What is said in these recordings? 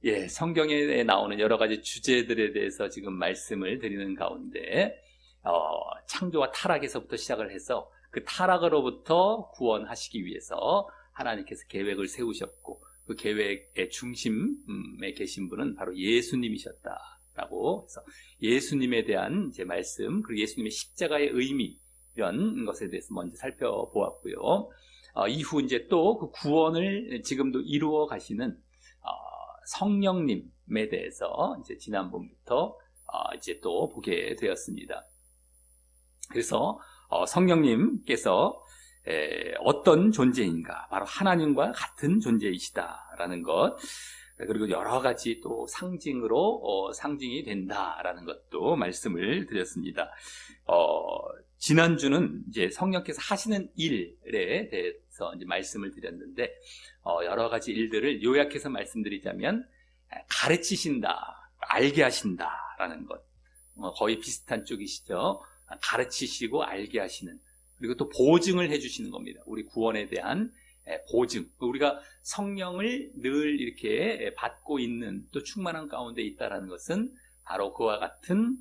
예, 성경에 나오는 여러 가지 주제들에 대해서 지금 말씀을 드리는 가운데, 창조와 타락에서부터 시작을 해서 그 타락으로부터 구원하시기 위해서 하나님께서 계획을 세우셨고, 그 계획의 중심에 계신 분은 바로 예수님이셨다라고 해서 예수님에 대한 이제 말씀, 그리고 예수님의 십자가의 의미, 이런 것에 대해서 먼저 살펴보았고요. 이후 이제 또 그 구원을 지금도 이루어 가시는 성령님에 대해서 이제 지난번부터 이제 또 보게 되었습니다. 그래서 성령님께서 어떤 존재인가, 바로 하나님과 같은 존재이시다라는 것, 그리고 여러 가지 또 상징으로 상징이 된다라는 것도 말씀을 드렸습니다. 지난주는 이제 성령께서 하시는 일에 대해서 이제 말씀을 드렸는데, 여러 가지 일들을 요약해서 말씀드리자면, 가르치신다, 알게 하신다라는 것, 거의 비슷한 쪽이시죠. 가르치시고 알게 하시는, 그리고 또 보증을 해주시는 겁니다. 우리 구원에 대한 보증. 우리가 성령을 늘 이렇게 받고 있는, 또 충만한 가운데 있다라는 것은 바로 그와 같은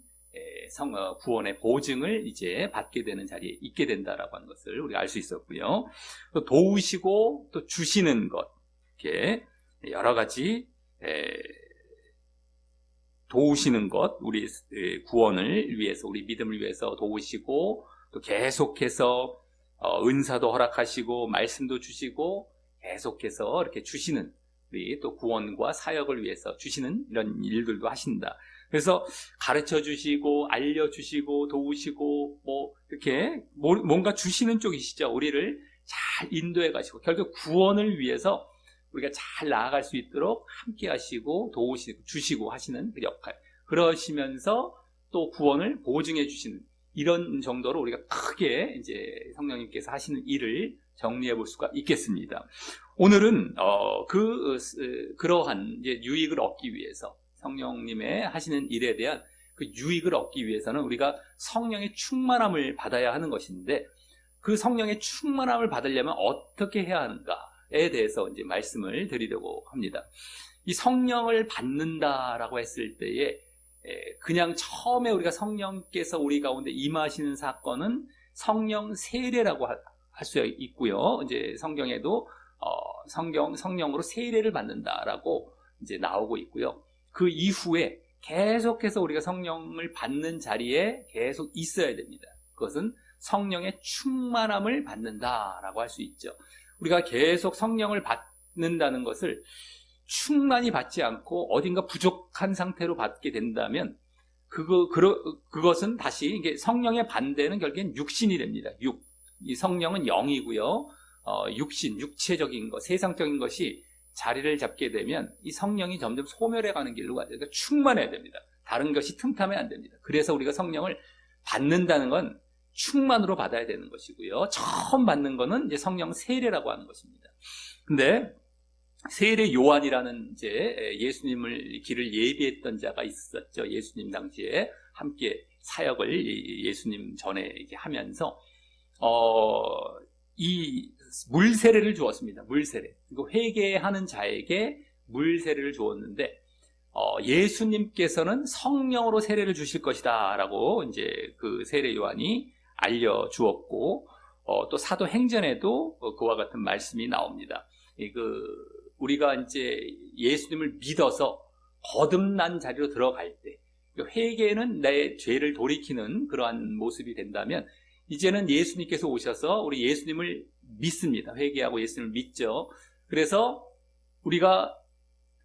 구원의 보증을 이제 받게 되는 자리에 있게 된다라고 하는 것을 우리가 알 수 있었고요. 또 도우시고 또 주시는 것, 이렇게 여러 가지 도우시는 것, 우리 구원을 위해서, 우리 믿음을 위해서 도우시고, 또 계속해서 은사도 허락하시고 말씀도 주시고 계속해서 이렇게 주시는, 우리 또 구원과 사역을 위해서 주시는 이런 일들도 하신다. 그래서 가르쳐 주시고 알려주시고 도우시고 뭐 이렇게 뭔가 주시는 쪽이시죠. 우리를 잘 인도해 가시고 결국 구원을 위해서 우리가 잘 나아갈 수 있도록 함께 하시고 도우시고 주시고 하시는 그 역할, 그러시면서 또 구원을 보증해 주시는, 이런 정도로 우리가 크게 이제 성령님께서 하시는 일을 정리해 볼 수가 있겠습니다. 오늘은 그러한 이제 유익을 얻기 위해서, 성령님의 하시는 일에 대한 그 유익을 얻기 위해서는 우리가 성령의 충만함을 받아야 하는 것인데, 그 성령의 충만함을 받으려면 어떻게 해야 하는가에 대해서 이제 말씀을 드리려고 합니다. 이 성령을 받는다라고 했을 때에 그냥 처음에 우리가 성령께서 우리 가운데 임하시는 사건은 성령 세례라고 할 수 있고요. 이제 성경에도 성령으로 세례를 받는다라고 이제 나오고 있고요. 그 이후에 계속해서 우리가 성령을 받는 자리에 계속 있어야 됩니다. 그것은 성령의 충만함을 받는다라고 할 수 있죠. 우리가 계속 성령을 받는다는 것을 충만히 받지 않고 어딘가 부족한 상태로 받게 된다면 그것은 다시 이게 성령의 반대는 결국엔 육신이 됩니다. 이 성령은 영이고요. 육신, 육체적인 것, 세상적인 것이 자리를 잡게 되면 이 성령이 점점 소멸해 가는 길로 가야 돼요. 그러니까 충만해야 됩니다. 다른 것이 틈타면 안 됩니다. 그래서 우리가 성령을 받는다는 건 충만으로 받아야 되는 것이고요. 처음 받는 거는 이제 성령 세례라고 하는 것입니다. 근데 세례 요한이라는 이제 예수님을 길을 예비했던 자가 있었죠. 예수님 당시에 함께 사역을 예수님 전에 이렇게 하면서 이 물세례를 주었습니다. 물세례. 그리고 회개하는 자에게 물세례를 주었는데 예수님께서는 성령으로 세례를 주실 것이다라고 이제 그 세례 요한이 알려 주었고, 또 사도행전에도 그와 같은 말씀이 나옵니다. 우리가 이제 예수님을 믿어서 거듭난 자리로 들어갈 때, 회개는 내 죄를 돌이키는 그러한 모습이 된다면, 이제는 예수님께서 오셔서 우리 예수님을 믿습니다. 회개하고 예수님을 믿죠. 그래서 우리가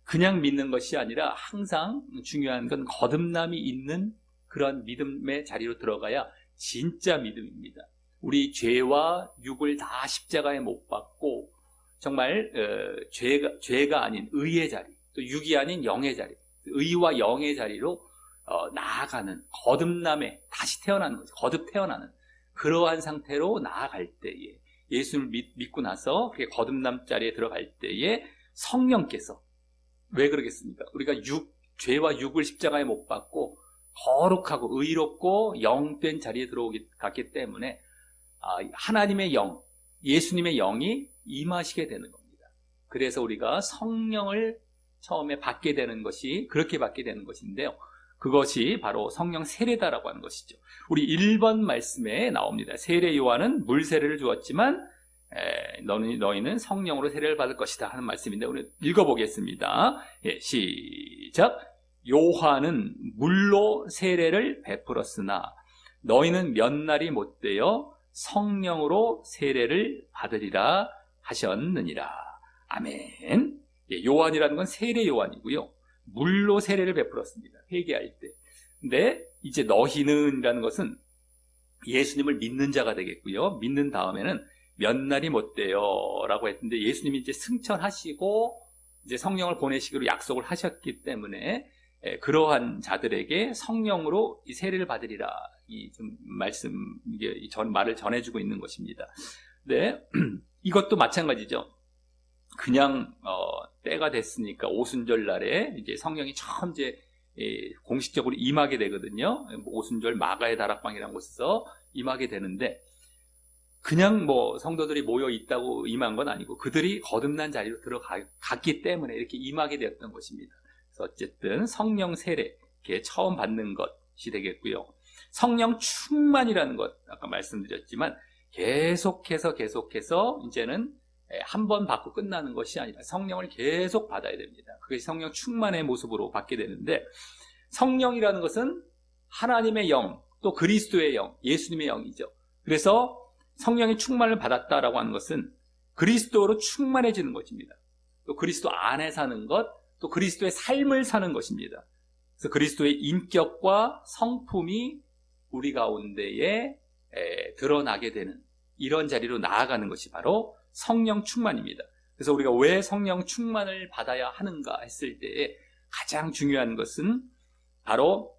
그냥 믿는 것이 아니라 항상 중요한 건 거듭남이 있는 그런 믿음의 자리로 들어가야 진짜 믿음입니다. 우리 죄와 육을 다 십자가에 못 박고 정말 죄가 아닌 의의 자리, 또 육이 아닌 영의 자리, 의와 영의 자리로 나아가는, 거듭남에 다시 태어나는 거죠. 거듭 태어나는 그러한 상태로 나아갈 때에, 예수를 믿고 나서 그렇게 거듭남 자리에 들어갈 때에 성령께서, 왜 그러겠습니까? 우리가 죄와 육을 십자가에 못 박고 거룩하고 의롭고 영된 자리에 들어갔기 때문에 하나님의 영, 예수님의 영이 임하시게 되는 겁니다. 그래서 우리가 성령을 처음에 받게 되는 것이 그렇게 받게 되는 것인데요. 그것이 바로 성령 세례다라고 하는 것이죠. 우리 1번 말씀에 나옵니다. 세례 요한은 물 세례를 주었지만 너희는 성령으로 세례를 받을 것이다 하는 말씀인데 우리 읽어보겠습니다. 시작. 요한은 물로 세례를 베풀었으나 너희는 몇 날이 못되어 성령으로 세례를 받으리라 하셨느니라. 아멘. 요한이라는 건 세례 요한이고요. 물로 세례를 베풀었습니다. 회개할 때. 근데 이제 너희는이라는 것은 예수님을 믿는 자가 되겠고요. 믿는 다음에는 몇 날이 못돼요 라고 했는데 예수님이 이제 승천하시고 이제 성령을 보내시기로 약속을 하셨기 때문에 그러한 자들에게 성령으로 이 세례를 받으리라 이 좀 말씀 이게 말을 전해주고 있는 것입니다. 네, 이것도 마찬가지죠. 그냥 때가 됐으니까 오순절 날에 이제 성령이 처음 이제 공식적으로 임하게 되거든요. 오순절 마가의 다락방이라는 곳에서 임하게 되는데 그냥 뭐 성도들이 모여 있다고 임한 건 아니고 그들이 거듭난 자리로 들어갔기 때문에 이렇게 임하게 되었던 것입니다. 그래서 어쨌든 성령 세례 이렇게 처음 받는 것이 되겠고요. 성령 충만이라는 것 아까 말씀드렸지만 계속해서 이제는 한 번 받고 끝나는 것이 아니라 성령을 계속 받아야 됩니다. 그것이 성령 충만의 모습으로 받게 되는데 성령이라는 것은 하나님의 영, 또 그리스도의 영, 예수님의 영이죠. 그래서 성령의 충만을 받았다라고 하는 것은 그리스도로 충만해지는 것입니다. 또 그리스도 안에 사는 것, 또 그리스도의 삶을 사는 것입니다. 그래서 그리스도의 인격과 성품이 우리 가운데에 드러나게 되는 이런 자리로 나아가는 것이 바로 성령 충만입니다. 그래서 우리가 왜 성령 충만을 받아야 하는가 했을 때에 가장 중요한 것은 바로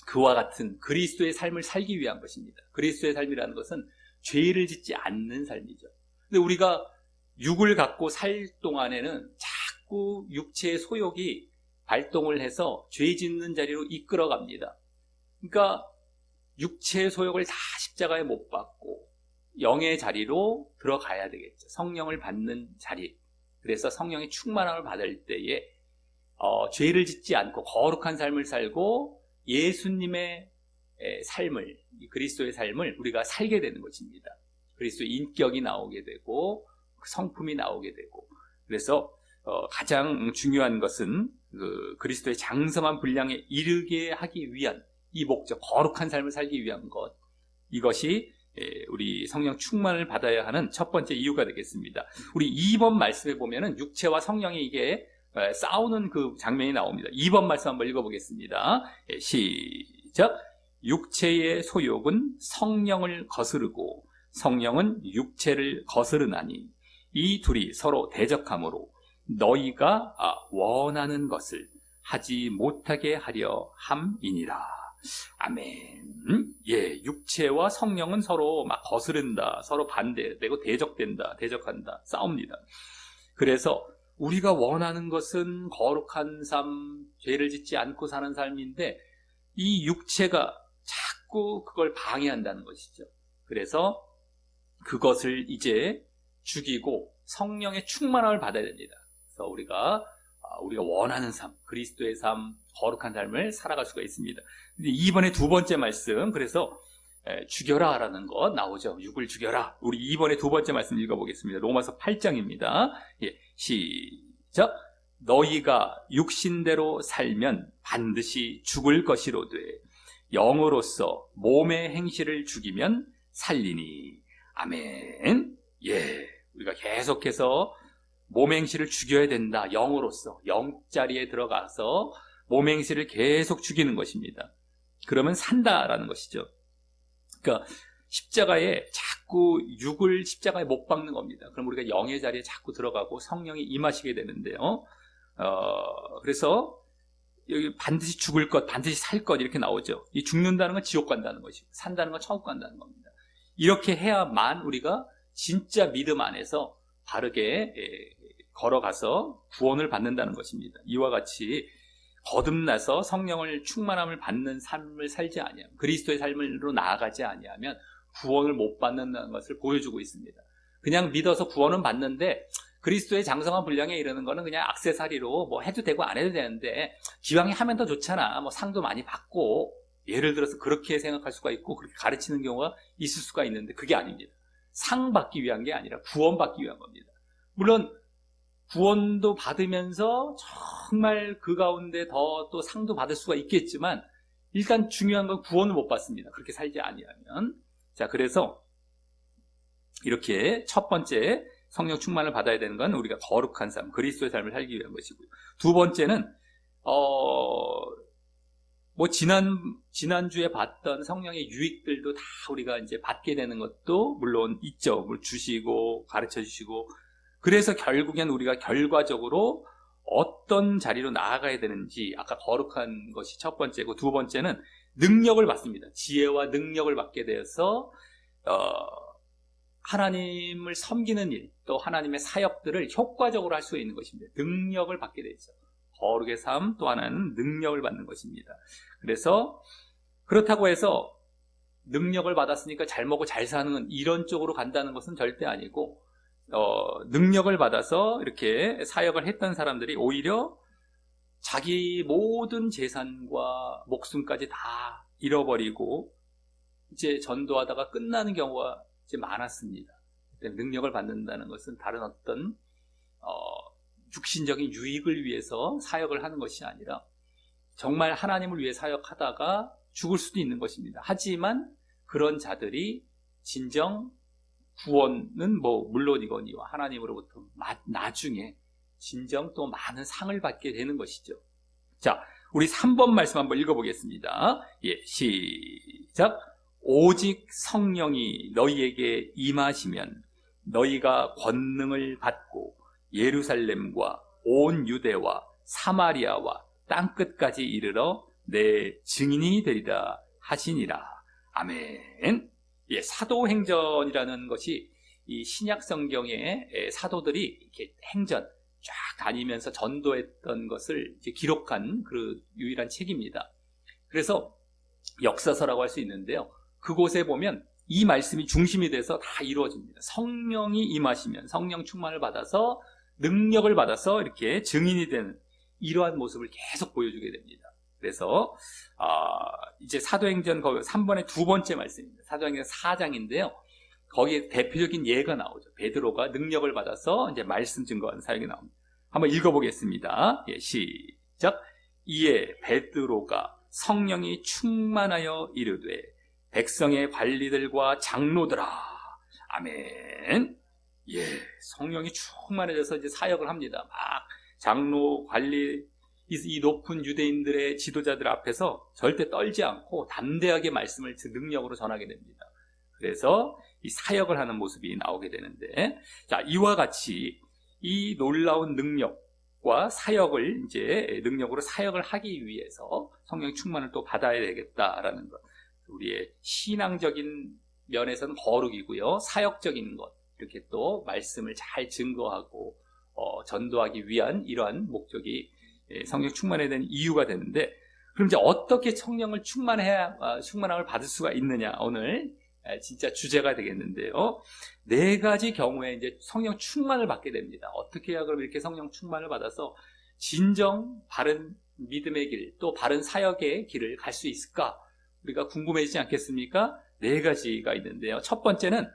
그와 같은 그리스도의 삶을 살기 위한 것입니다. 그리스도의 삶이라는 것은 죄를 짓지 않는 삶이죠. 근데 우리가 육을 갖고 살 동안에는 자꾸 육체의 소욕이 발동을 해서 죄 짓는 자리로 이끌어 갑니다. 그러니까 육체의 소욕을 다 십자가에 못 박고 영의 자리로 들어가야 되겠죠. 성령을 받는 자리. 그래서 성령의 충만함을 받을 때에 죄를 짓지 않고 거룩한 삶을 살고 예수님의 삶을, 그리스도의 삶을 우리가 살게 되는 것입니다. 그리스도의 인격이 나오게 되고 성품이 나오게 되고 그래서 가장 중요한 것은 그리스도의 장성한 분량에 이르게 하기 위한 이 목적, 거룩한 삶을 살기 위한 것, 이것이 우리 성령 충만을 받아야 하는 첫 번째 이유가 되겠습니다. 우리 2번 말씀에 보면은 육체와 성령이 이게 싸우는 그 장면이 나옵니다. 2번 말씀 한번 읽어보겠습니다. 시작. 육체의 소욕은 성령을 거스르고 성령은 육체를 거스르나니 이 둘이 서로 대적하므로 너희가 원하는 것을 하지 못하게 하려 함이니라. 아멘. 육체와 성령은 서로 막 거스른다, 서로 반대되고 대적한다, 싸웁니다. 그래서 우리가 원하는 것은 거룩한 삶, 죄를 짓지 않고 사는 삶인데 이 육체가 자꾸 그걸 방해한다는 것이죠. 그래서 그것을 이제 죽이고 성령의 충만함을 받아야 됩니다. 그래서 우리가 원하는 삶, 그리스도의 삶, 거룩한 삶을 살아갈 수가 있습니다. 근데 이번에 두 번째 말씀, 그래서 죽여라 라는 거 나오죠. 육을 죽여라. 우리 이번에 두 번째 말씀 읽어보겠습니다. 로마서 8장입니다. 시작. 너희가 육신대로 살면 반드시 죽을 것이로되 영으로서 몸의 행실을 죽이면 살리니. 아멘. 우리가 계속해서 몸의 행실을 죽여야 된다. 영으로서 영자리에 들어가서 몸의 행실을 계속 죽이는 것입니다. 그러면 산다라는 것이죠. 그러니까 십자가에 자꾸 육을 십자가에 못 박는 겁니다. 그럼 우리가 영의 자리에 자꾸 들어가고 성령이 임하시게 되는데요. 그래서 여기 반드시 죽을 것, 반드시 살 것 이렇게 나오죠. 이 죽는다는 건 지옥 간다는 것이고 산다는 건 천국 간다는 겁니다. 이렇게 해야만 우리가 진짜 믿음 안에서 바르게 걸어가서 구원을 받는다는 것입니다. 이와 같이 거듭나서 성령을 충만함을 받는 삶을 살지 아니하면, 그리스도의 삶으로 나아가지 아니하면 구원을 못 받는다는 것을 보여주고 있습니다. 그냥 믿어서 구원은 받는데 그리스도의 장성한 분량에 이르는 거는 그냥 액세서리로 뭐 해도 되고 안 해도 되는데 기왕에 하면 더 좋잖아. 뭐 상도 많이 받고, 예를 들어서 그렇게 생각할 수가 있고 그렇게 가르치는 경우가 있을 수가 있는데 그게 아닙니다. 상 받기 위한 게 아니라 구원 받기 위한 겁니다. 물론 구원도 받으면서 정말 그 가운데 더 또 상도 받을 수가 있겠지만 일단 중요한 건 구원을 못 받습니다. 그렇게 살지 아니하면. 자, 그래서 이렇게 첫 번째 성령 충만을 받아야 되는 건 우리가 거룩한 삶, 그리스도의 삶을 살기 위한 것이고요. 두 번째는 뭐 지난주에 봤던 성령의 유익들도 다 우리가 이제 받게 되는 것도 물론 있죠. 뭘 주시고 가르쳐 주시고. 그래서 결국엔 우리가 결과적으로 어떤 자리로 나아가야 되는지, 아까 거룩한 것이 첫 번째고, 두 번째는 능력을 받습니다. 지혜와 능력을 받게 되어서 하나님을 섬기는 일, 또 하나님의 사역들을 효과적으로 할 수 있는 것입니다. 능력을 받게 되죠. 거룩의 삶, 또 하나는 능력을 받는 것입니다. 그래서 그렇다고 해서 능력을 받았으니까 잘 먹고 잘 사는 이런 쪽으로 간다는 것은 절대 아니고, 능력을 받아서 이렇게 사역을 했던 사람들이 오히려 자기 모든 재산과 목숨까지 다 잃어버리고 이제 전도하다가 끝나는 경우가 이제 많았습니다. 능력을 받는다는 것은 다른 어떤 육신적인 유익을 위해서 사역을 하는 것이 아니라 정말 하나님을 위해 사역하다가 죽을 수도 있는 것입니다. 하지만 그런 자들이 진정 구원은 뭐 물론이거니와 하나님으로부터 나중에 진정 또 많은 상을 받게 되는 것이죠. 자, 우리 3번 말씀 한번 읽어보겠습니다. 예, 시작. 오직 성령이 너희에게 임하시면 너희가 권능을 받고 예루살렘과 온 유대와 사마리아와 땅끝까지 이르러 내 증인이 되리라 하시니라. 아멘. 예, 사도행전이라는 것이 이 신약 성경의 사도들이 이렇게 행전 쫙 다니면서 전도했던 것을 이제 기록한 그 유일한 책입니다. 그래서 역사서라고 할 수 있는데요. 그곳에 보면 이 말씀이 중심이 돼서 다 이루어집니다. 성령이 임하시면 성령 충만을 받아서 능력을 받아서 이렇게 증인이 되는 이러한 모습을 계속 보여주게 됩니다. 그래서 이제 사도행전 3번의 두 번째 말씀입니다. 사도행전 4장인데요. 거기에 대표적인 예가 나오죠. 베드로가 능력을 받아서 이제 말씀 증거하는 사역이 나옵니다. 한번 읽어보겠습니다. 예, 시작. 이에 베드로가 성령이 충만하여 이르되 백성의 관리들과 장로들아. 아멘. 예, 성령이 충만해져서 이제 사역을 합니다. 막 장로, 관리, 이 높은 유대인들의 지도자들 앞에서 절대 떨지 않고 담대하게 말씀을 능력으로 전하게 됩니다. 그래서 이 사역을 하는 모습이 나오게 되는데, 자, 이와 같이 이 놀라운 능력과 사역을 이제 능력으로 사역을 하기 위해서 성령 충만을 또 받아야 되겠다라는 것. 우리의 신앙적인 면에서는 거룩이고요. 사역적인 것. 이렇게 또 말씀을 잘 증거하고 전도하기 위한 이러한 목적이 성령 충만에 대한 이유가 되는데, 그럼 이제 어떻게 성령을 충만함을 받을 수가 있느냐, 오늘 진짜 주제가 되겠는데요. 네 가지 경우에 이제 성령 충만을 받게 됩니다. 어떻게 해야 그럼 이렇게 성령 충만을 받아서 진정 바른 믿음의 길, 또 바른 사역의 길을 갈 수 있을까? 우리가 궁금해지지 않겠습니까? 네 가지가 있는데요. 첫 번째는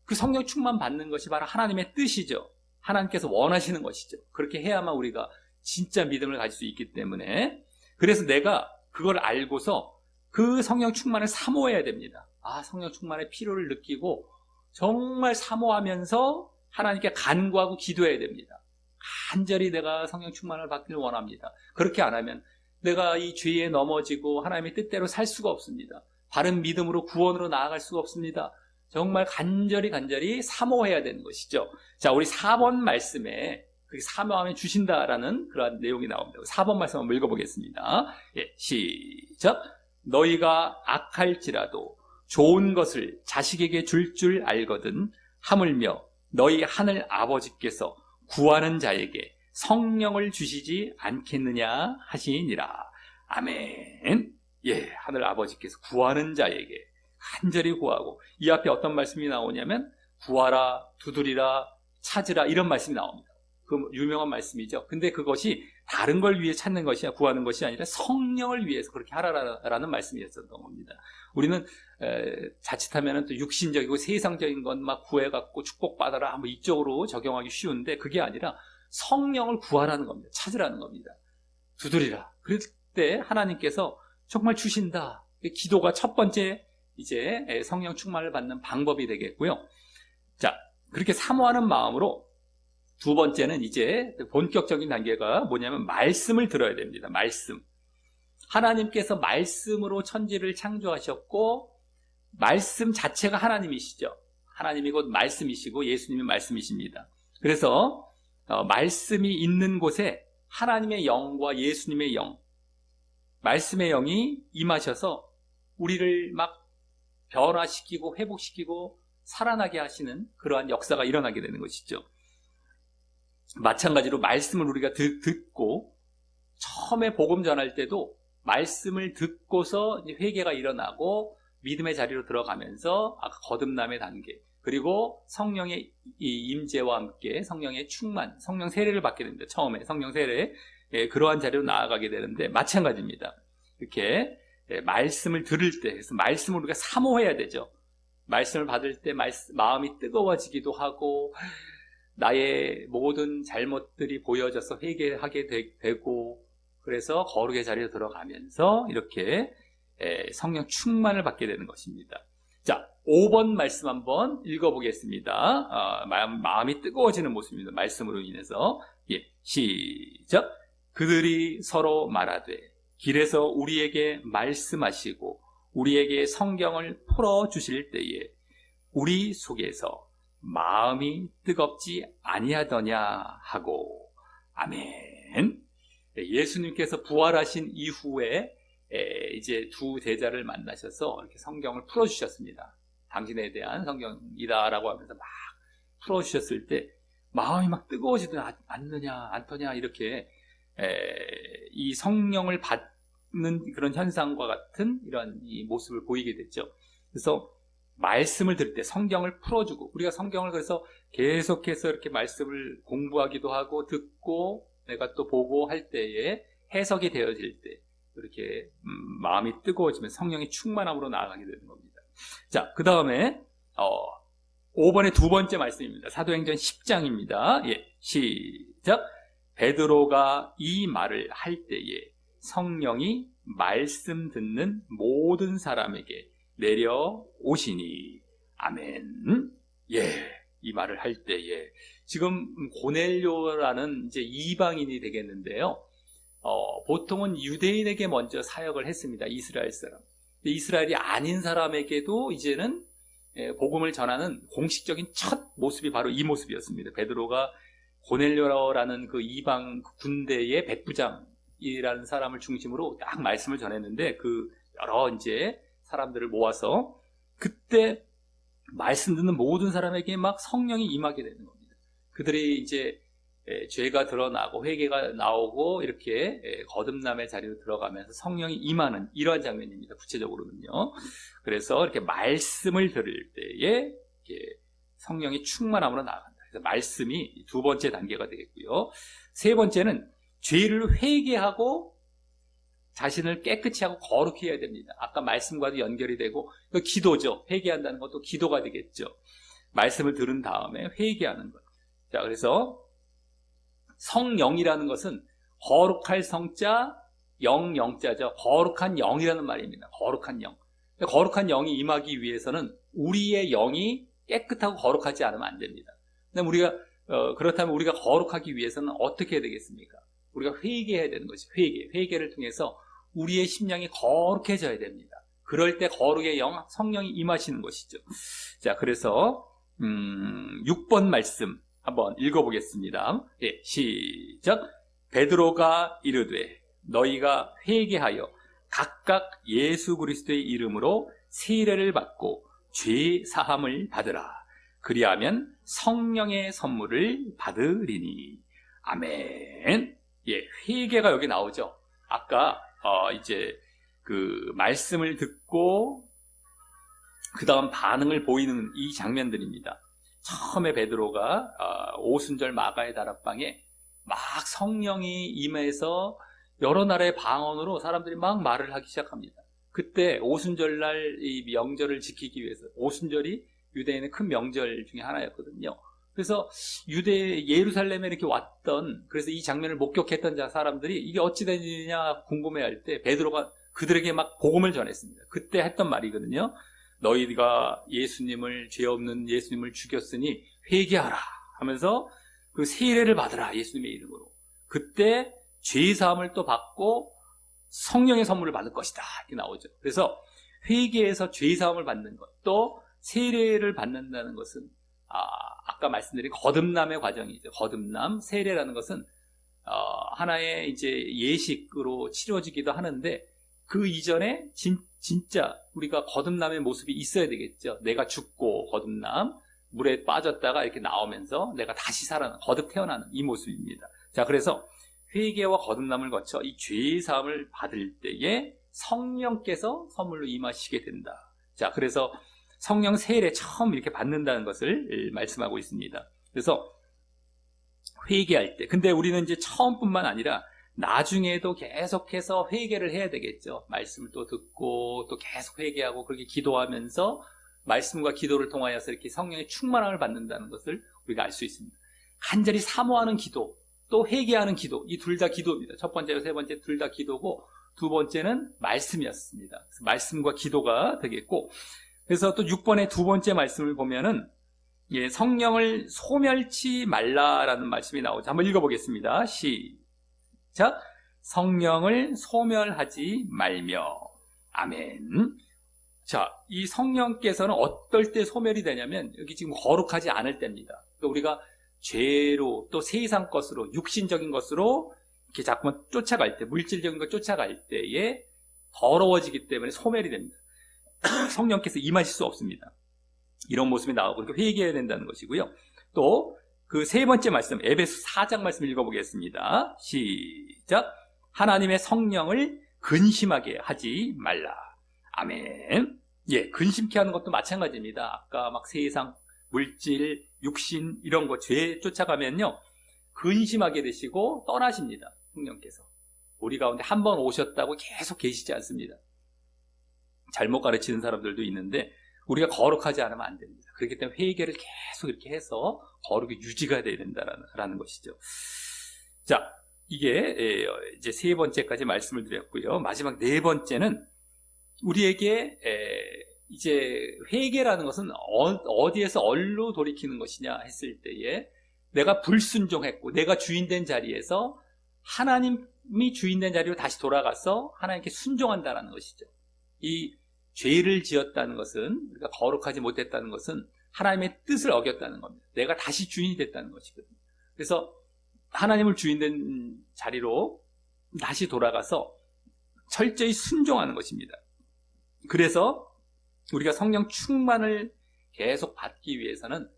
그 성령 충만 받는 것이 바로 하나님의 뜻이죠. 하나님께서 원하시는 것이죠. 그렇게 해야만 우리가 진짜 믿음을 가질 수 있기 때문에, 그래서 내가 그걸 알고서 그 성령 충만을 사모해야 됩니다. 성령 충만의 필요를 느끼고 정말 사모하면서 하나님께 간구하고 기도해야 됩니다. 간절히 내가 성령 충만을 받기를 원합니다. 그렇게 안 하면 내가 이 죄에 넘어지고 하나님의 뜻대로 살 수가 없습니다. 바른 믿음으로 구원으로 나아갈 수가 없습니다. 정말 간절히 사모해야 되는 것이죠. 자, 우리 4번 말씀에 그렇게 사모하면 주신다라는 그런 내용이 나옵니다. 4번 말씀 한번 읽어보겠습니다. 예, 시작. 너희가 악할지라도 좋은 것을 자식에게 줄 알거든 하물며 너희 하늘 아버지께서 구하는 자에게 성령을 주시지 않겠느냐 하시니라. 아멘. 예, 하늘 아버지께서 구하는 자에게 간절히 구하고, 이 앞에 어떤 말씀이 나오냐면 구하라, 두드리라, 찾으라 이런 말씀이 나옵니다. 그 유명한 말씀이죠. 근데 그것이 다른 걸 위해 찾는 것이 구하는 것이 아니라 성령을 위해서 그렇게 하라라는 말씀이었던 겁니다. 우리는 자칫하면 또 육신적이고 세상적인 것 막 구해갖고 축복받아라 뭐 이쪽으로 적용하기 쉬운데 그게 아니라 성령을 구하라는 겁니다. 찾으라는 겁니다. 두드리라. 그럴 때 하나님께서 정말 주신다. 기도가 첫 번째 이제 성령 충만을 받는 방법이 되겠고요. 자, 그렇게 사모하는 마음으로 두 번째는 이제 본격적인 단계가 뭐냐면 말씀을 들어야 됩니다. 말씀. 하나님께서 말씀으로 천지를 창조하셨고 말씀 자체가 하나님이시죠. 하나님이 곧 말씀이시고 예수님이 말씀이십니다. 그래서 말씀이 있는 곳에 하나님의 영과 예수님의 영, 말씀의 영이 임하셔서 우리를 막 변화시키고 회복시키고 살아나게 하시는 그러한 역사가 일어나게 되는 것이죠. 마찬가지로 말씀을 우리가 듣고 처음에 복음 전할 때도 말씀을 듣고서 회개가 일어나고 믿음의 자리로 들어가면서 아까 거듭남의 단계 그리고 성령의 임재와 함께 성령의 충만, 성령 세례를 받게 됩니다. 처음에 성령 세례 그러한 자리로 나아가게 되는데 마찬가지입니다. 이렇게 말씀을 들을 때 그래서 말씀을 우리가 사모해야 되죠. 말씀을 받을 때 마음이 뜨거워지기도 하고 나의 모든 잘못들이 보여져서 회개하게 되고 그래서 거룩의 자리에 들어가면서 이렇게 성령 충만을 받게 되는 것입니다. 자, 5번 말씀 한번 읽어보겠습니다. 마음이 뜨거워지는 모습입니다. 말씀으로 인해서. 시작. 그들이 서로 말하되 길에서 우리에게 말씀하시고 우리에게 성경을 풀어주실 때에 우리 속에서 마음이 뜨겁지 아니하더냐 하고. 아멘. 예수님께서 부활하신 이후에 이제 두 제자를 만나셔서 이렇게 성경을 풀어주셨습니다. 당신에 대한 성경이다라고 하면서 막 풀어주셨을 때 마음이 막 뜨거워지지 않느냐 않더냐 이렇게 이 성령을 받는 그런 현상과 같은 이런 이 모습을 보이게 됐죠. 그래서 말씀을 들을 때 성경을 풀어주고 우리가 성경을 그래서 계속해서 이렇게 말씀을 공부하기도 하고 듣고 내가 또 보고 할 때에 해석이 되어질 때 이렇게 마음이 뜨거워지면 성령의 충만함으로 나아가게 되는 겁니다. 자, 그 다음에 5번의 두 번째 말씀입니다. 사도행전 10장입니다. 시작. 베드로가 이 말을 할 때에 성령이 말씀 듣는 모든 사람에게 내려오시니. 아멘. 이 말을 할 때에 지금 고넬료라는 이제 이방인이 되겠는데요. 보통은 유대인에게 먼저 사역을 했습니다. 이스라엘 사람. 이스라엘이 아닌 사람에게도 이제는 복음을 전하는 공식적인 첫 모습이 바로 이 모습이었습니다. 베드로가 고넬료라는 그 이방 군대의 백부장이라는 사람을 중심으로 딱 말씀을 전했는데 그 여러 이제 사람들을 모아서 그때 말씀 듣는 모든 사람에게 막 성령이 임하게 되는 겁니다. 그들이 이제 죄가 드러나고 회개가 나오고 이렇게 거듭남의 자리로 들어가면서 성령이 임하는 이러한 장면입니다. 구체적으로는요. 그래서 이렇게 말씀을 들을 때에 이렇게 성령이 충만함으로 나아간다. 그래서 말씀이 두 번째 단계가 되겠고요. 세 번째는 죄를 회개하고 자신을 깨끗이 하고 거룩히 해야 됩니다. 아까 말씀과도 연결이 되고 기도죠. 회개한다는 것도 기도가 되겠죠. 말씀을 들은 다음에 회개하는 것. 자, 그래서 성령이라는 것은 거룩할 성자, 영자죠. 거룩한 영이라는 말입니다. 거룩한 영. 거룩한 영이 임하기 위해서는 우리의 영이 깨끗하고 거룩하지 않으면 안 됩니다. 근데 그렇다면 우리가 거룩하기 위해서는 어떻게 해야 되겠습니까? 우리가 회개해야 되는 것이 회개를 통해서 우리의 심령이 거룩해져야 됩니다. 그럴 때 거룩의 영, 성령이 임하시는 것이죠. 자, 그래서 6번 말씀 한번 읽어보겠습니다. 시작. 베드로가 이르되 너희가 회개하여 각각 예수 그리스도의 이름으로 세례를 받고 죄 사함을 받으라. 그리하면 성령의 선물을 받으리니. 아멘. 회개가 여기 나오죠. 아까 이제 그 말씀을 듣고 그 다음 반응을 보이는 이 장면들입니다. 처음에 베드로가 오순절 마가의 다락방에 막 성령이 임해서 여러 나라의 방언으로 사람들이 막 말을 하기 시작합니다. 그때 오순절날 이 명절을 지키기 위해서, 오순절이 유대인의 큰 명절 중에 하나였거든요. 그래서 예루살렘에 이렇게 왔던, 그래서 이 장면을 목격했던 사람들이 이게 어찌 된 일이냐 궁금해할 때 베드로가 그들에게 막 복음을 전했습니다. 그때 했던 말이거든요. 너희가 죄 없는 예수님을 죽였으니 회개하라 하면서 그 세례를 받으라, 예수님의 이름으로. 그때 죄 사함을 또 받고 성령의 선물을 받을 것이다, 이렇게 나오죠. 그래서 회개에서 죄 사함을 받는 것, 또 세례를 받는다는 것은 아까 말씀드린 거듭남의 과정이죠. 거듭남, 세례라는 것은 하나의 이제 예식으로 치러지기도 하는데, 그 이전에 진짜 우리가 거듭남의 모습이 있어야 되겠죠. 내가 죽고 거듭남, 물에 빠졌다가 이렇게 나오면서 내가 다시 거듭 태어나는 이 모습입니다. 자, 그래서 회개와 거듭남을 거쳐 이 죄 사함을 받을 때에 성령께서 선물로 임하시게 된다. 자, 그래서 성령 세례 처음 이렇게 받는다는 것을 말씀하고 있습니다. 그래서 회개할 때, 근데 우리는 이제 처음뿐만 아니라 나중에도 계속해서 회개를 해야 되겠죠. 말씀을 또 듣고 또 계속 회개하고 그렇게 기도하면서 말씀과 기도를 통하여서 이렇게 성령의 충만함을 받는다는 것을 우리가 알 수 있습니다. 간절히 사모하는 기도, 또 회개하는 기도, 이 둘 다 기도입니다. 첫 번째와 세 번째 둘 다 기도고, 두 번째는 말씀이었습니다. 그래서 말씀과 기도가 되겠고, 그래서 또 6번의 두 번째 말씀을 보면은 성령을 소멸치 말라라는 말씀이 나오죠. 한번 읽어보겠습니다. 시작. 성령을 소멸하지 말며. 아멘. 자, 이 성령께서는 어떨 때 소멸이 되냐면 여기 지금 거룩하지 않을 때입니다. 그러니까 우리가 죄로 또 세상 것으로 육신적인 것으로 이렇게 자꾸만 쫓아갈 때, 물질적인 것 쫓아갈 때에 더러워지기 때문에 소멸이 됩니다. 성령께서 임하실 수 없습니다. 이런 모습이 나오고 그러니까 회개해야 된다는 것이고요. 또 그 세 번째 말씀, 에베소 4장 말씀 읽어보겠습니다. 시작. 하나님의 성령을 근심하게 하지 말라. 아멘. 예, 근심케 하는 것도 마찬가지입니다. 아까 막 세상, 물질, 육신 이런 거 죄 쫓아가면요, 근심하게 되시고 떠나십니다. 성령께서 우리 가운데 한 번 오셨다고 계속 계시지 않습니다. 잘못 가르치는 사람들도 있는데 우리가 거룩하지 않으면 안 됩니다. 그렇기 때문에 회개를 계속 이렇게 해서 거룩이 유지가 돼야 된다라는 것이죠. 자, 이게 이제 세 번째까지 말씀을 드렸고요. 마지막 네 번째는 우리에게 이제 회개라는 것은 어디에서 어디로 돌이키는 것이냐 했을 때에, 내가 불순종했고 내가 주인된 자리에서 하나님이 주인된 자리로 다시 돌아가서 하나님께 순종한다는 것이죠. 이 죄를 지었다는 것은, 우리가 거룩하지 못했다는 것은 하나님의 뜻을 어겼다는 겁니다. 내가 다시 주인이 됐다는 것이거든요. 그래서 하나님을 주인된 자리로 다시 돌아가서 철저히 순종하는 것입니다. 그래서 우리가 성령 충만을 계속 받기 위해서는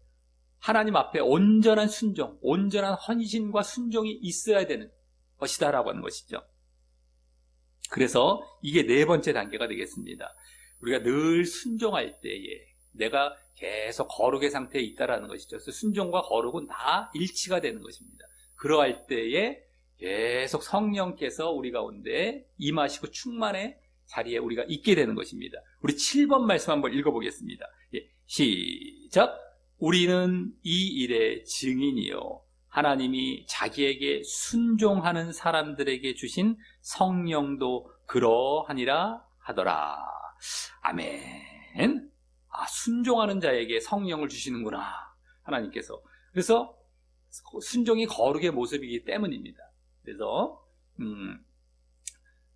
하나님 앞에 온전한 순종, 온전한 헌신과 순종이 있어야 되는 것이다라고 하는 것이죠. 그래서 이게 네 번째 단계가 되겠습니다. 우리가 늘 순종할 때에 내가 계속 거룩의 상태에 있다라는 것이죠. 그래서 순종과 거룩은 다 일치가 되는 것입니다. 그러할 때에 계속 성령께서 우리 가운데 임하시고 충만의 자리에 우리가 있게 되는 것입니다. 우리 7번 말씀 한번 읽어보겠습니다. 시작. 우리는 이 일의 증인이요, 하나님이 자기에게 순종하는 사람들에게 주신 성령도 그러하니라 하더라. 아멘. 순종하는 자에게 성령을 주시는구나, 하나님께서. 그래서 순종이 거룩의 모습이기 때문입니다. 그래서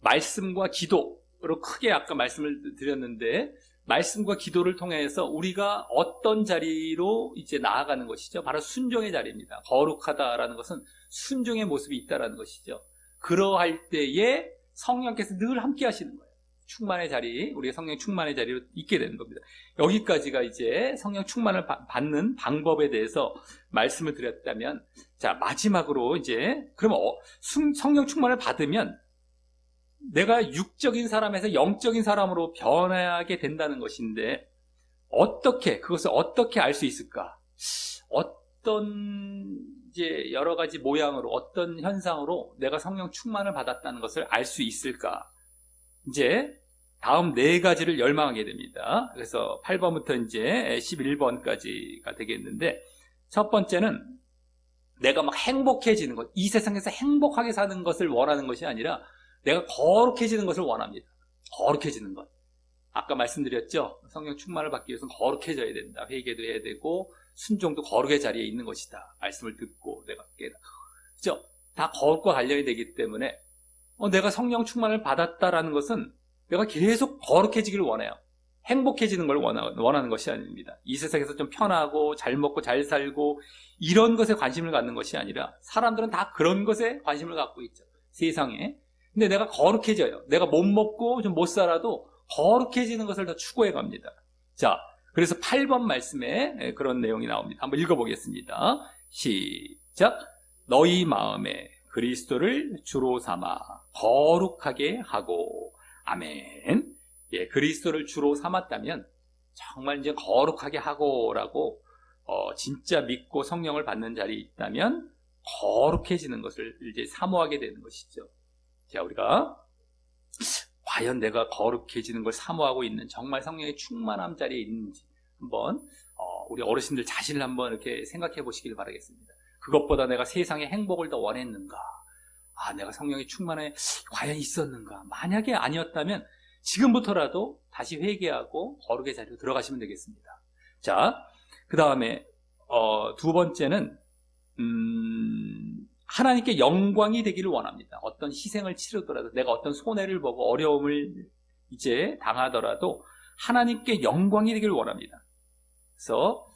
말씀과 기도로 크게 아까 말씀을 드렸는데, 말씀과 기도를 통해서 우리가 어떤 자리로 이제 나아가는 것이죠? 바로 순종의 자리입니다. 거룩하다라는 것은 순종의 모습이 있다라는 것이죠. 그러할 때에 성령께서 늘 함께 하시는 거예요. 충만의 자리, 우리가 성령 충만의 자리로 있게 되는 겁니다. 여기까지가 이제 성령 충만을 받는 방법에 대해서 말씀을 드렸다면, 자, 마지막으로 이제 그러면 성령 충만을 받으면 내가 육적인 사람에서 영적인 사람으로 변하게 된다는 것인데, 그것을 어떻게 알 수 있을까? 어떤 이제 여러 가지 모양으로 어떤 현상으로 내가 성령 충만을 받았다는 것을 알 수 있을까? 이제 다음 네 가지를 열망하게 됩니다. 그래서 8번부터 이제 11번까지가 되겠는데, 첫 번째는 내가 막 행복해지는 것, 이 세상에서 행복하게 사는 것을 원하는 것이 아니라 내가 거룩해지는 것을 원합니다. 거룩해지는 것. 아까 말씀드렸죠? 성령 충만을 받기 위해서는 거룩해져야 된다. 회개도 해야 되고 순종도 거룩의 자리에 있는 것이다. 말씀을 듣고 내가 깨달아. 그죠? 다 거룩과 관련이 되기 때문에 내가 성령 충만을 받았다라는 것은 내가 계속 거룩해지기를 원해요. 행복해지는 걸 원하는 것이 아닙니다. 이 세상에서 좀 편하고 잘 먹고 잘 살고 이런 것에 관심을 갖는 것이 아니라 사람들은 다 그런 것에 관심을 갖고 있죠. 세상에. 근데 내가 거룩해져요. 내가 못 먹고 좀 못 살아도 거룩해지는 것을 더 추구해 갑니다. 자, 그래서 8번 말씀에 그런 내용이 나옵니다. 한번 읽어보겠습니다. 시작. 너희 마음에 그리스도를 주로 삼아 거룩하게 하고. 아멘. 예, 그리스도를 주로 삼았다면 정말 이제 거룩하게 하고라고 진짜 믿고 성령을 받는 자리에 있다면 거룩해지는 것을 이제 사모하게 되는 것이죠. 자, 우리가 과연 내가 거룩해지는 걸 사모하고 있는 정말 성령의 충만함 자리에 있는지 한번 우리 어르신들 자신을 한번 이렇게 생각해 보시길 바라겠습니다. 그것보다 내가 세상의 행복을 더 원했는가? 내가 성령의 충만에 과연 있었는가? 만약에 아니었다면 지금부터라도 다시 회개하고 거룩의 자리로 들어가시면 되겠습니다. 자, 그 다음에 두 번째는 하나님께 영광이 되기를 원합니다. 어떤 희생을 치르더라도 내가 어떤 손해를 보고 어려움을 이제 당하더라도 하나님께 영광이 되기를 원합니다. 그래서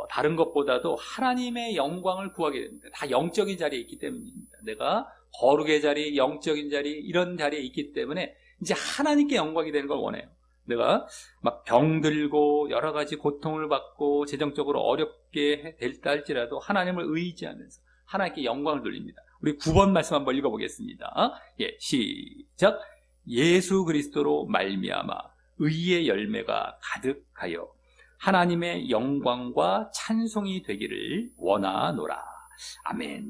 다른 것보다도 하나님의 영광을 구하게 됩니다. 다 영적인 자리에 있기 때문입니다. 내가 거룩의 자리, 영적인 자리 이런 자리에 있기 때문에 이제 하나님께 영광이 되는 걸 원해요. 내가 막 병들고 여러 가지 고통을 받고 재정적으로 어렵게 될다 할지라도 하나님을 의지하면서 하나님께 영광을 돌립니다. 우리 9번 말씀 한번 읽어보겠습니다. 예, 시작. 예수 그리스도로 말미암아 의의 열매가 가득하여 하나님의 영광과 찬송이 되기를 원하노라. 아멘.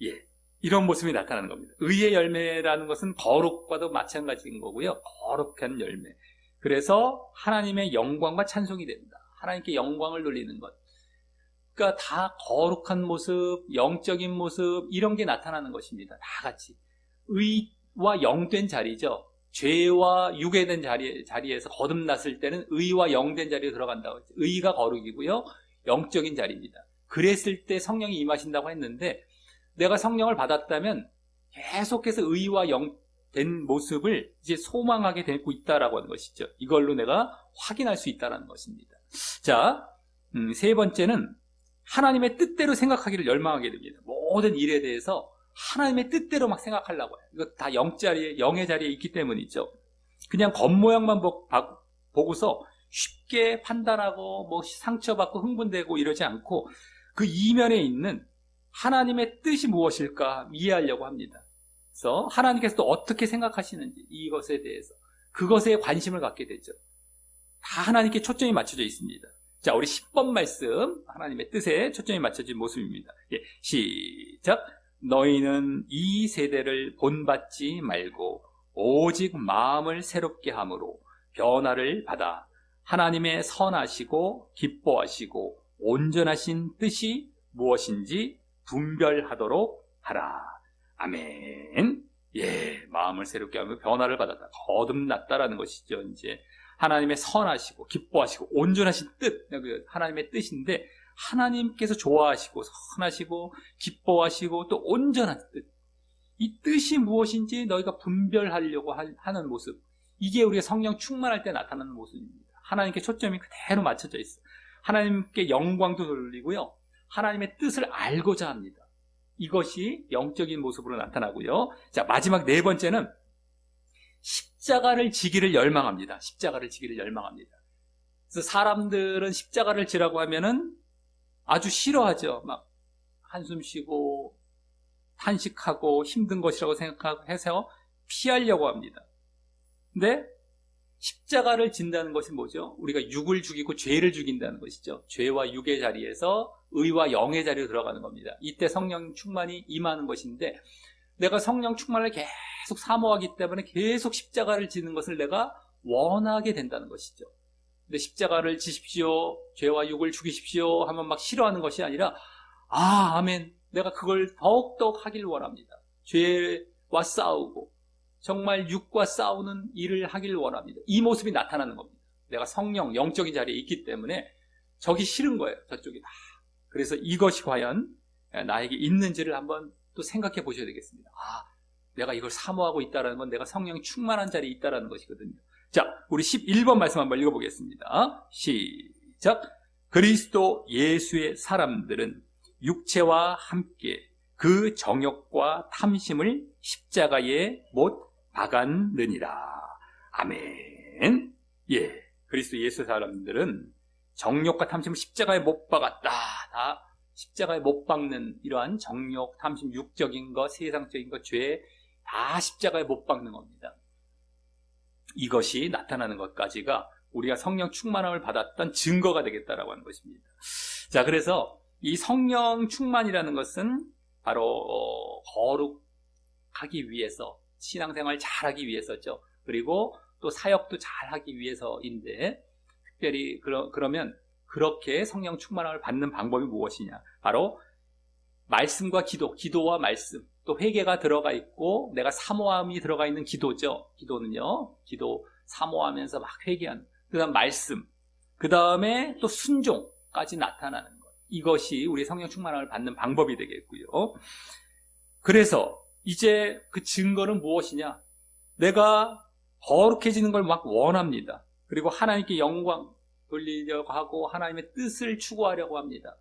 예, 이런 모습이 나타나는 겁니다. 의의 열매라는 것은 거룩과도 마찬가지인 거고요. 거룩한 열매. 그래서 하나님의 영광과 찬송이 됩니다. 하나님께 영광을 돌리는 것. 그러니까 다 거룩한 모습, 영적인 모습 이런 게 나타나는 것입니다. 다 같이. 의와 영된 자리죠. 죄와 유괴된 자리에서 거듭났을 때는 의와 영된 자리에 들어간다고 했죠. 의가 거룩이고요. 영적인 자리입니다. 그랬을 때 성령이 임하신다고 했는데 내가 성령을 받았다면 계속해서 의와 영된 모습을 이제 소망하게 되고 있다라고 하는 것이죠. 이걸로 내가 확인할 수 있다는 것입니다. 자, 세 번째는 하나님의 뜻대로 생각하기를 열망하게 됩니다. 모든 일에 대해서 하나님의 뜻대로 막 생각하려고 해요. 이거 다 영의 자리에 있기 때문이죠. 그냥 겉모양만 보고서 쉽게 판단하고 뭐 상처받고 흥분되고 이러지 않고 그 이면에 있는 하나님의 뜻이 무엇일까 이해하려고 합니다. 그래서 하나님께서 또 어떻게 생각하시는지 이것에 대해서 그것에 관심을 갖게 되죠. 다 하나님께 초점이 맞춰져 있습니다. 자, 우리 10번 말씀 하나님의 뜻에 초점이 맞춰진 모습입니다. 예, 시작. 너희는 이 세대를 본받지 말고 오직 마음을 새롭게 함으로 변화를 받아 하나님의 선하시고 기뻐하시고 온전하신 뜻이 무엇인지 분별하도록 하라. 아멘. 예, 마음을 새롭게 하며 변화를 받았다. 거듭났다라는 것이죠. 이제 하나님의 선하시고 기뻐하시고 온전하신 뜻, 하나님의 뜻인데 하나님께서 좋아하시고 선하시고 기뻐하시고 또 온전한 뜻, 이 뜻이 무엇인지 너희가 분별하려고 하는 모습, 이게 우리가 성령 충만할 때 나타나는 모습입니다. 하나님께 초점이 그대로 맞춰져 있어요. 하나님께 영광도 돌리고요, 하나님의 뜻을 알고자 합니다. 이것이 영적인 모습으로 나타나고요. 자, 마지막 네 번째는 십자가를 지기를 열망합니다. 십자가를 지기를 열망합니다. 그래서 사람들은 십자가를 지라고 하면은 아주 싫어하죠. 막 한숨 쉬고 탄식하고 힘든 것이라고 생각해서 피하려고 합니다. 근데 십자가를 진다는 것이 뭐죠? 우리가 육을 죽이고 죄를 죽인다는 것이죠. 죄와 육의 자리에서 의와 영의 자리로 들어가는 겁니다. 이때 성령 충만이 임하는 것인데, 내가 성령 충만을 계속 사모하기 때문에 계속 십자가를 지는 것을 내가 원하게 된다는 것이죠. 근데 십자가를 지십시오, 죄와 육을 죽이십시오 하면 막 싫어하는 것이 아니라, 아멘, 내가 그걸 더욱더 하길 원합니다. 죄와 싸우고 정말 육과 싸우는 일을 하길 원합니다. 이 모습이 나타나는 겁니다. 내가 성령, 영적인 자리에 있기 때문에 저기 싫은 거예요, 저쪽이 다. 그래서 이것이 과연 나에게 있는지를 한번 또 생각해 보셔야 되겠습니다. 내가 이걸 사모하고 있다는 건 내가 성령이 충만한 자리에 있다는 것이거든요. 자, 우리 11번 말씀 한번 읽어보겠습니다. 시작. 그리스도 예수의 사람들은 육체와 함께 그 정욕과 탐심을 십자가에 못 박았느니라. 아멘. 예, 그리스도 예수 사람들은 정욕과 탐심을 십자가에 못 박았다. 다 십자가에 못 박는 이러한 정욕, 탐심, 육적인 것, 세상적인 것, 죄 다 십자가에 못 박는 겁니다. 이것이 나타나는 것까지가 우리가 성령 충만함을 받았던 증거가 되겠다라고 하는 것입니다. 자, 그래서 이 성령 충만이라는 것은 바로 거룩하기 위해서, 신앙생활 잘하기 위해서죠. 그리고 또 사역도 잘하기 위해서인데, 특별히 그러면 그렇게 성령 충만함을 받는 방법이 무엇이냐? 바로 말씀과 기도와 말씀, 또 회개가 들어가 있고 내가 사모함이 들어가 있는 기도죠. 기도는요, 기도 사모하면서 막 회개하는, 그 다음 말씀, 그 다음에 또 순종까지 나타나는 것, 이것이 우리 성령 충만함을 받는 방법이 되겠고요. 그래서 이제 그 증거는 무엇이냐? 내가 거룩해지는 걸 막 원합니다. 그리고 하나님께 영광 돌리려고 하고 하나님의 뜻을 추구하려고 합니다.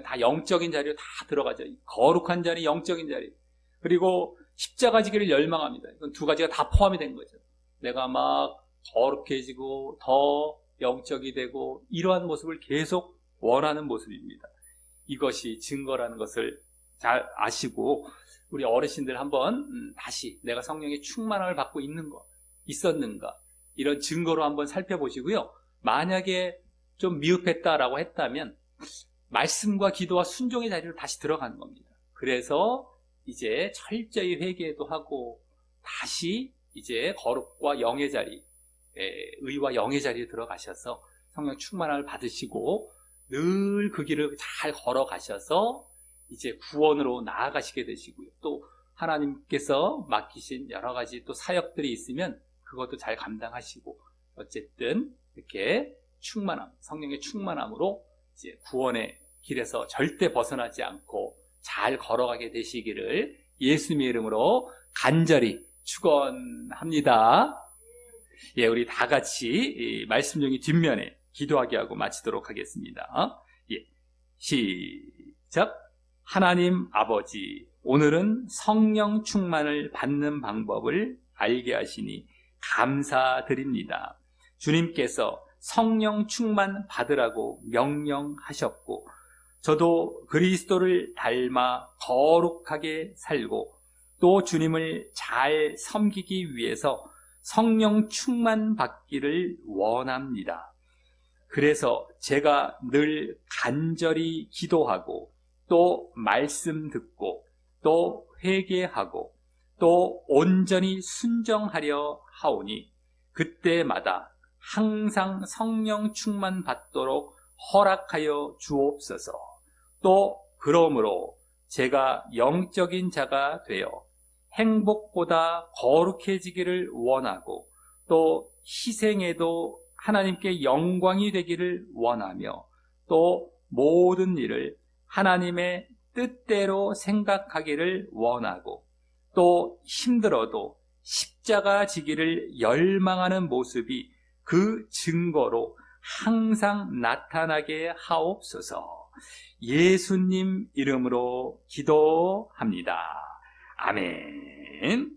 다 영적인 자리로 다 들어가죠. 거룩한 자리, 영적인 자리. 그리고 십자가 지기를 열망합니다. 이건 두 가지가 다 포함이 된 거죠. 내가 막 거룩해지고 더 영적이 되고 이러한 모습을 계속 원하는 모습입니다. 이것이 증거라는 것을 잘 아시고, 우리 어르신들 한번 다시 내가 성령의 충만함을 받고 있었는가, 이런 증거로 한번 살펴보시고요. 만약에 좀 미흡했다라고 했다면 말씀과 기도와 순종의 자리로 다시 들어가는 겁니다. 그래서 이제 철저히 회개도 하고 다시 이제 거룩과 영의 자리, 의와 영의 자리에 들어가셔서 성령 충만함을 받으시고 늘 그 길을 잘 걸어가셔서 이제 구원으로 나아가시게 되시고요. 또 하나님께서 맡기신 여러 가지 또 사역들이 있으면 그것도 잘 감당하시고, 어쨌든 이렇게 충만함, 성령의 충만함으로 이제 구원의 길에서 절대 벗어나지 않고 잘 걸어가게 되시기를 예수님의 이름으로 간절히 축원합니다. 예, 우리 다 같이 이 말씀 용이 뒷면에 기도하게 하고 마치도록 하겠습니다. 예, 시작. 하나님 아버지, 오늘은 성령 충만을 받는 방법을 알게 하시니 감사드립니다. 주님께서 성령 충만 받으라고 명령하셨고, 저도 그리스도를 닮아 거룩하게 살고 또 주님을 잘 섬기기 위해서 성령 충만 받기를 원합니다. 그래서 제가 늘 간절히 기도하고 또 말씀 듣고 또 회개하고 또 온전히 순종하려 하오니 그때마다 항상 성령 충만 받도록 허락하여 주옵소서. 또 그러므로 제가 영적인 자가 되어 행복보다 거룩해지기를 원하고 또 희생에도 하나님께 영광이 되기를 원하며 또 모든 일을 하나님의 뜻대로 생각하기를 원하고 또 힘들어도 십자가 지기를 열망하는 모습이 그 증거로 항상 나타나게 하옵소서. 예수님 이름으로 기도합니다. 아멘.